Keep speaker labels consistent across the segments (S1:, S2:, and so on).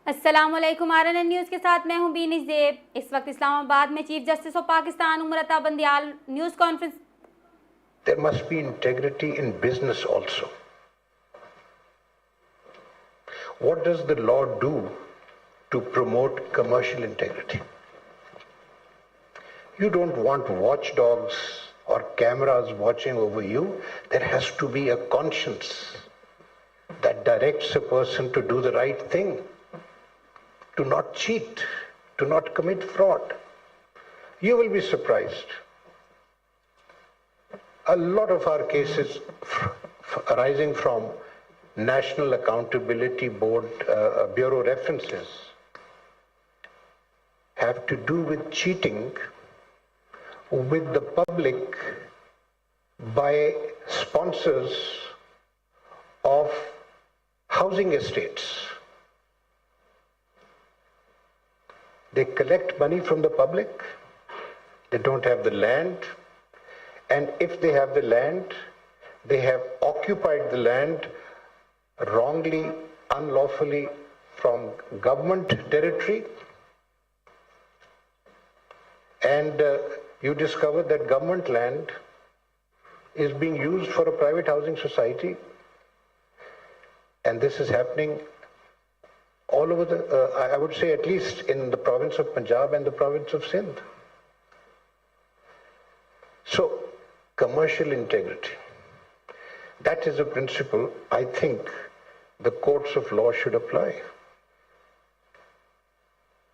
S1: अस्सलाम वालेकुम। RNN news के साथ मैं हूं बीनिश देब। इस वक्त इस्लामाबाद में chief justice of Pakistan उमरता Bandial news conference.
S2: There must be integrity in business also. What does the law do to promote commercial integrity? You don't want watchdogs or cameras watching over you. There has to be a conscience that directs a person to do the right thing, to not cheat, to not commit fraud. You will be surprised. A lot of our cases arising from National Accountability Board Bureau references have to do with cheating with the public by sponsors of housing estates. They collect money from the public. They don't have the land. And if they have the land, they have occupied the land wrongly, unlawfully from government territory. And you discover that government land is being used for a private housing society. And this is happening all over I would say at least in the province of Punjab and the province of Sindh. So, commercial integrity, that is a principle I think the courts of law should apply.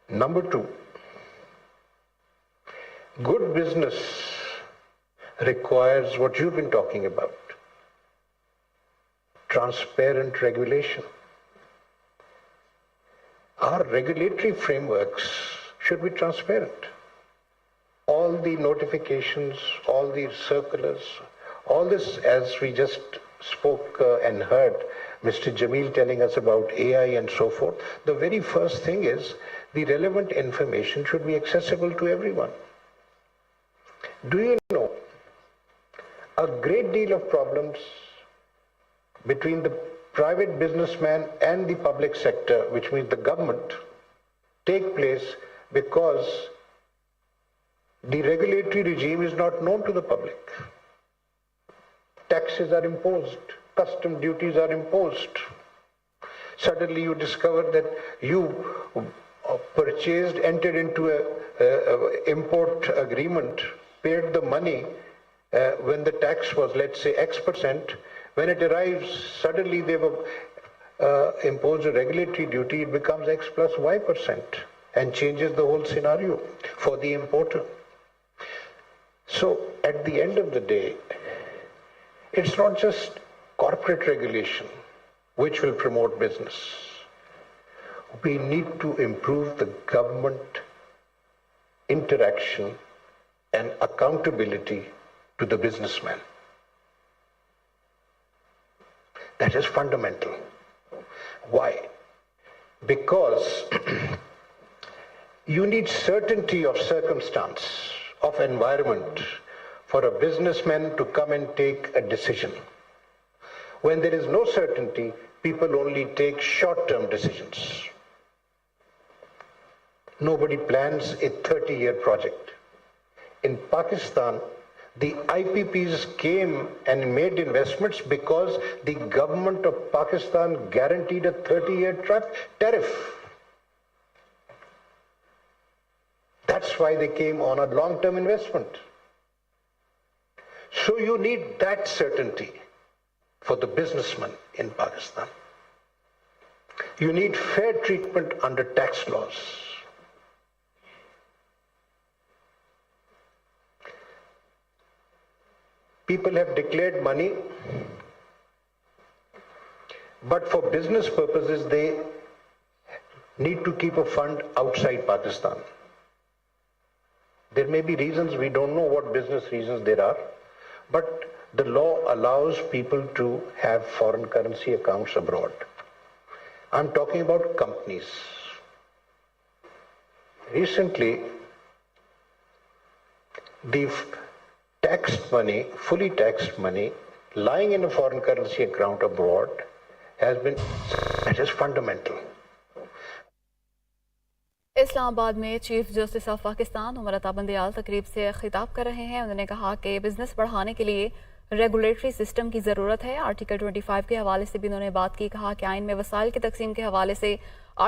S2: Number two, good business requires what you've been talking about, transparent regulation. Our regulatory frameworks should be transparent. All the notifications, all the circulars, all this, as we just spoke and heard Mr. Jameel telling us about AI and so forth, the very first thing is the relevant information should be accessible to everyone. Do you know a great deal of problems between the private businessman and the public sector, which means the government, take place because the regulatory regime is not known to the public. Taxes are imposed, custom duties are imposed. Suddenly you discover that you purchased, entered into a import agreement, paid the money when the tax was, let's say, X%. When it arrives, suddenly they were imposed a regulatory duty, it becomes X plus Y% and changes the whole scenario for the importer. So at the end of the day, it's not just corporate regulation which will promote business. We need to improve the government interaction and accountability to the businessman. That is fundamental. Why? Because you need certainty of circumstance, of environment, for a businessman to come and take a decision. When there is no certainty, people only take short-term decisions. Nobody plans a 30-year project. In Pakistan, the IPPs came and made investments because the government of Pakistan guaranteed a 30-year tariff. That's why they came on a long-term investment. So you need that certainty for the businessman in Pakistan. You need fair treatment under tax laws. People have declared money, but for business purposes, they need to keep a fund outside Pakistan. There may be reasons, we don't know what business reasons there are, but the law allows people to have foreign currency accounts abroad. I'm talking about companies. Recently, the taxed money, fully taxed money, lying in a foreign currency account abroad has been, that is fundamental.
S3: Islamabad में chief justice of Pakistan Bandial तकरीब से खिताब कर रहे हैं। उन्होंने कहा कि बिजनेस बढ़ाने के लिए रेगुलेटरी सिस्टम की ज़रूरत है। आर्टिकल 25 के हवाले से भी उन्होंने बात की। कहा कि आइन में वसाइल की तकसीम के हवाले से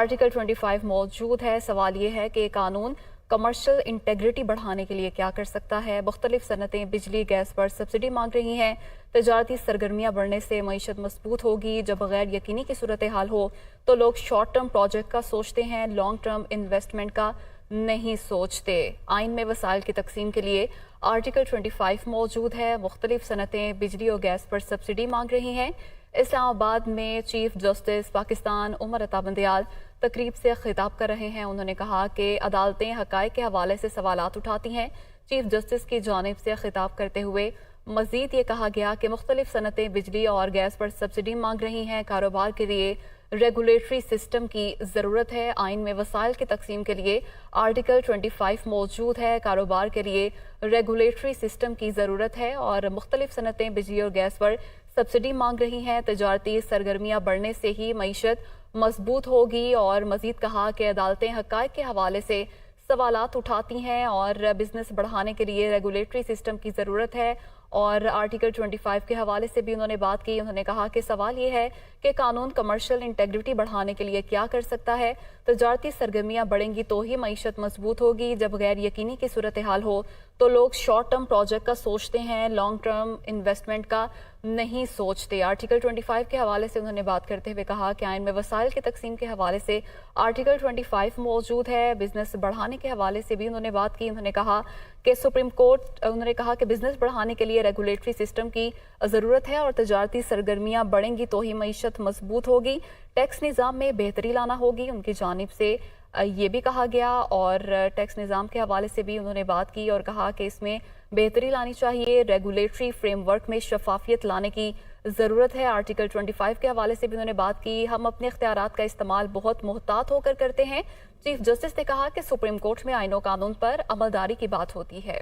S3: आर्टिकल 25 मौजूद है। सवाल ये है कि कानून कमर्शियल इंटेग्रिटी बढ़ाने के लिए क्या कर सकता है। मुख्तलिफ सनतें बिजली गैस पर सब्सिडी मांग रही हैं। तजारती सरगर्मियाँ बढ़ने से मईशत मजबूत होगी। जब गैर यकीनी की सूरत हाल हो तो लोग शॉर्ट टर्म प्रोजेक्ट का सोचते हैं, लॉन्ग टर्म इन्वेस्टमेंट का नहीं सोचते। आइन में वसाइल की तकसीम के लिए आर्टिकल 25 मौजूद है। मुख्तलिफ सनतें बिजली और गैस पर सब्सिडी मांग रही हैं। इस्लामाबाद में चीफ जस्टिस पाकिस्तान बंदियाल तकरीब से खिताब कर रहे हैं। उन्होंने कहा कि अदालतें हक़ाइक़ के हवाले से सवालात उठाती हैं। चीफ जस्टिस की जानिब से खिताब करते हुए मजीद ये कहा गया कि मुख्तलिफ सनतें बिजली और गैस पर सब्सिडी मांग रही हैं। कारोबार के लिए रेगुलेटरी सिस्टम की ज़रूरत है। आइन में वसाइल की तकसीम के लिए आर्टिकल 25 मौजूद है। कारोबार के लिए रेगुलेटरी सिस्टम की ज़रूरत है और मुख्तलिफ सनतें बिजली और गैस पर सब्सिडी मांग रही हैं। तजारती सरगर्मियाँ बढ़ने से ही मईशत मजबूत होगी। और मजीद कहा कि अदालतें हक़ाइक़ के हवाले से सवालात उठाती हैं और बिजनेस बढ़ाने के लिए रेगुलेटरी सिस्टम की ज़रूरत है। और आर्टिकल 25 के हवाले से भी उन्होंने बात की। उन्होंने कहा कि सवाल ये है कि कानून कमर्शियल इंटेग्रिटी बढ़ाने के लिए क्या कर सकता है। तजारती सरगर्मियाँ बढ़ेंगी तो ही मईशत मजबूत होगी। जब गैर यकीनी की सूरत हाल हो तो लोग शॉर्ट टर्म प्रोजेक्ट का सोचते हैं, लॉन्ग टर्म इन्वेस्टमेंट का नहीं सोचते। आर्टिकल 25 के हवाले से उन्होंने बात करते हुए कहा कि आइन में वसाइल की तकसीम के हवाले से आर्टिकल 25 मौजूद है। बिजनेस बढ़ाने के हवाले से भी उन्होंने बात की। उन्होंने कहा कि सुप्रीम कोर्ट उन्होंने कहा कि बिजनेस बढ़ाने के लिए रेगुलेटरी सिस्टम की ज़रूरत है और तजारती सरगर्मियाँ बढ़ेंगी तो ही मईशत मजबूत होगी। टैक्स निज़ाम में बेहतरी लाना होगी, उनकी जानिब से ये भी कहा गया। और टैक्स निज़ाम के हवाले से भी उन्होंने बात की और कहा कि इसमें बेहतरी लानी चाहिए। रेगुलेटरी फ्रेमवर्क में शफाफियत लाने की ज़रूरत है। आर्टिकल 25 के हवाले से भी उन्होंने बात की। हम अपने इख्तियारात का इस्तेमाल बहुत मुहतात होकर करते हैं। चीफ जस्टिस ने कहा कि सुप्रीम कोर्ट में आईन और कानून पर अमलदारी की बात होती है।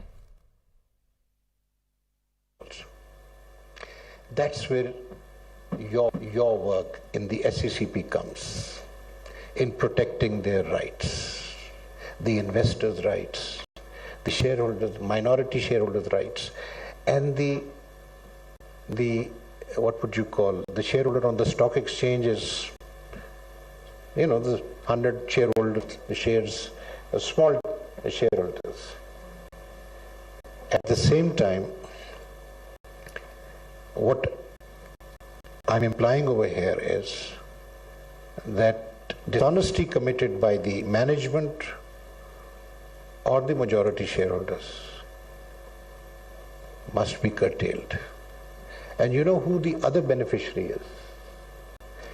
S2: That's where your work in the SCCP comes, in protecting their rights, the investors' rights, the shareholders, minority shareholders' rights, and the what would you call the shareholder on the stock exchange is, the 100 shareholders, shares, small shareholders. At the same time, what I'm implying over here is that dishonesty committed by the management or the majority shareholders must be curtailed. And you know who the other beneficiary is?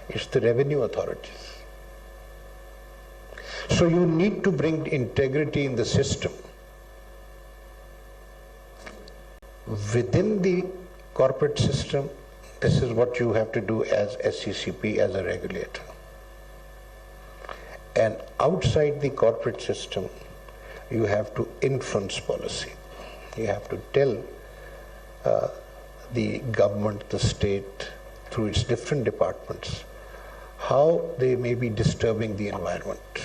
S2: It's the revenue authorities. So you need to bring integrity in the system. Within the corporate system, this is what you have to do as SCCP, as a regulator. And outside the corporate system, you have to influence policy. You have to tell the government, the state, through its different departments, how they may be disturbing the environment.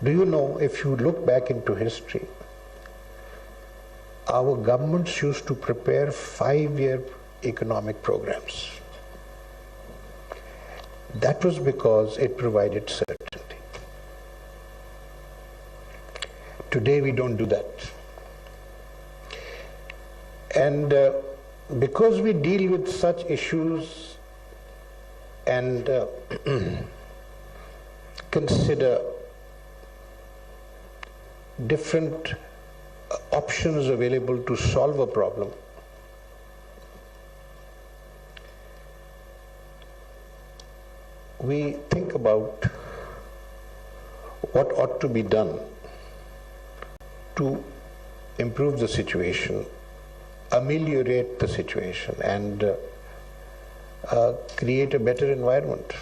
S2: Do you know, if you look back into history, our governments used to prepare 5-year economic programs. That was because it provided certainty. Today we don't do that. And because we deal with such issues and consider different options available to solve a problem, we think about what ought to be done to improve the situation, ameliorate the situation, and create a better environment.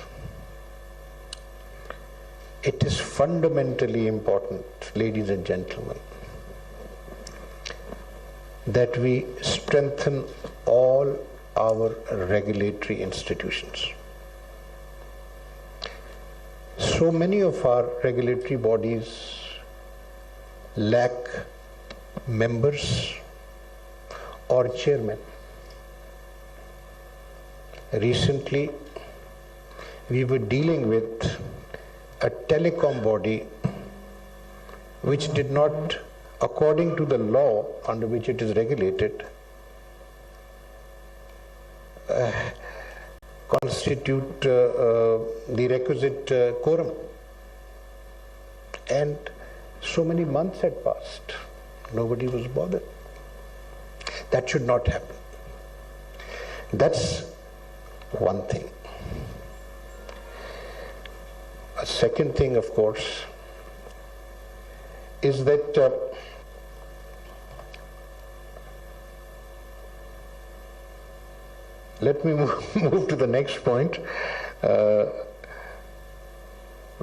S2: It is fundamentally important, ladies and gentlemen, that we strengthen all our regulatory institutions so so many of our regulatory bodies lack members or chairmen. Recently, we were dealing with a telecom body which did not, according to the law under which it is regulated, constitute the requisite quorum. And so many months had passed. Nobody was bothered. That should not happen. That's one thing. A second thing, of course, is that let me move to the next point,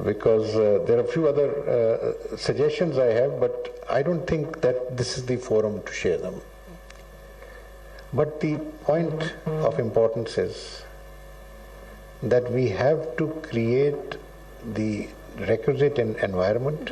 S2: because there are a few other suggestions I have, but I don't think that this is the forum to share them. But the point of importance is that we have to create the requisite environment.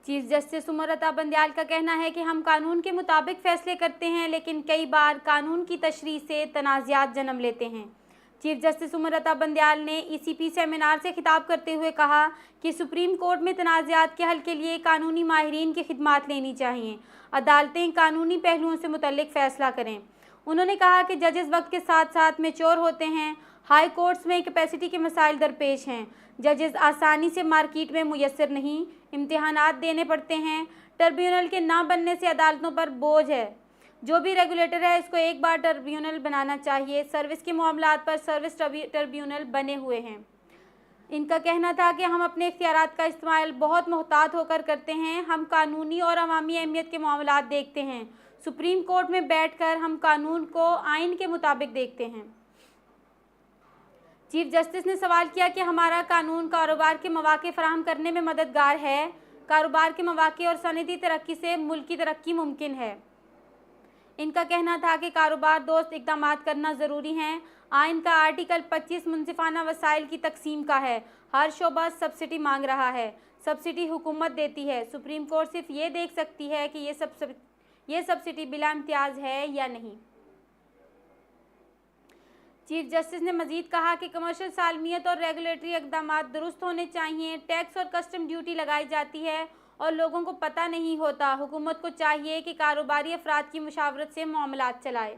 S1: Chief justice Umar Bandial का कहना है कि हम कानून के मुताबिक फैसले करते हैं, लेकिन कई बार कानून की तशरीह से तनाज़ात जन्म लेते हैं। चीफ जस्टिस उमर बंदियाल ने ECP सेमिनार से खिताब करते हुए कहा कि सुप्रीम कोर्ट में तनाज़ात के हल के लिए कानूनी माहिरीन की खिदमात लेनी चाहिए। अदालतें कानूनी पहलुओं से मुतल्लिक फ़ैसला करें। उन्होंने कहा कि जजेस वक्त के साथ साथ मैच्योर होते हैं। हाई कोर्ट्स में कैपेसिटी के मसाइल दरपेश हैं। जजेस आसानी से मार्केट में मुयस्सर नहीं, इम्तिहानात देने पड़ते हैं। ट्रिब्यूनल के ना बनने से अदालतों पर बोझ है। जो भी रेगुलेटर है इसको एक बार ट्रिब्यूनल बनाना चाहिए। सर्विस के मामलात पर सर्विस ट्रिब्यूनल बने हुए हैं। इनका कहना था कि हम अपने इख्तियारात का इस्तेमाल बहुत मोहतात होकर करते हैं। हम कानूनी और अवामी अहमियत के मामलात देखते हैं। सुप्रीम कोर्ट में बैठकर हम कानून को आइन के मुताबिक देखते हैं। चीफ जस्टिस ने सवाल किया कि हमारा कानून कारोबार के मौके फराहम करने में मददगार है। कारोबार के मौके और सनदी तरक्की से मुल्क की तरक्की मुमकिन है। इनका कहना था कि कारोबार दोस्त इक़दाम करना ज़रूरी हैं। आइन का आर्टिकल 25 मुनसिफाना वसाइल की तकसीम का है। हर शोबा सब्सिडी मांग रहा है। सब्सिडी हुकूमत देती है। सुप्रीम कोर्ट सिर्फ ये देख सकती है कि ये सब्सिडी बिला इम्तियाज़ है या नहीं। चीफ जस्टिस ने मजीद कहा कि कमर्शियल सालमियत और रेगुलेटरी इक़दाम दुरुस्त होने चाहिए। टैक्स और कस्टम ड्यूटी लगाई जाती है और लोगों को पता नहीं होता। हुकूमत को चाहिए कि कारोबारी अफराद की मुशावरत से मामलात चलाए।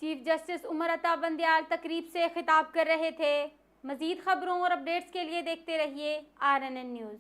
S1: चीफ जस्टिस उमर बंदियाल तकरीब से खिताब कर रहे थे। मज़ीद खबरों और अपडेट्स के लिए देखते रहिए RNN न्यूज़।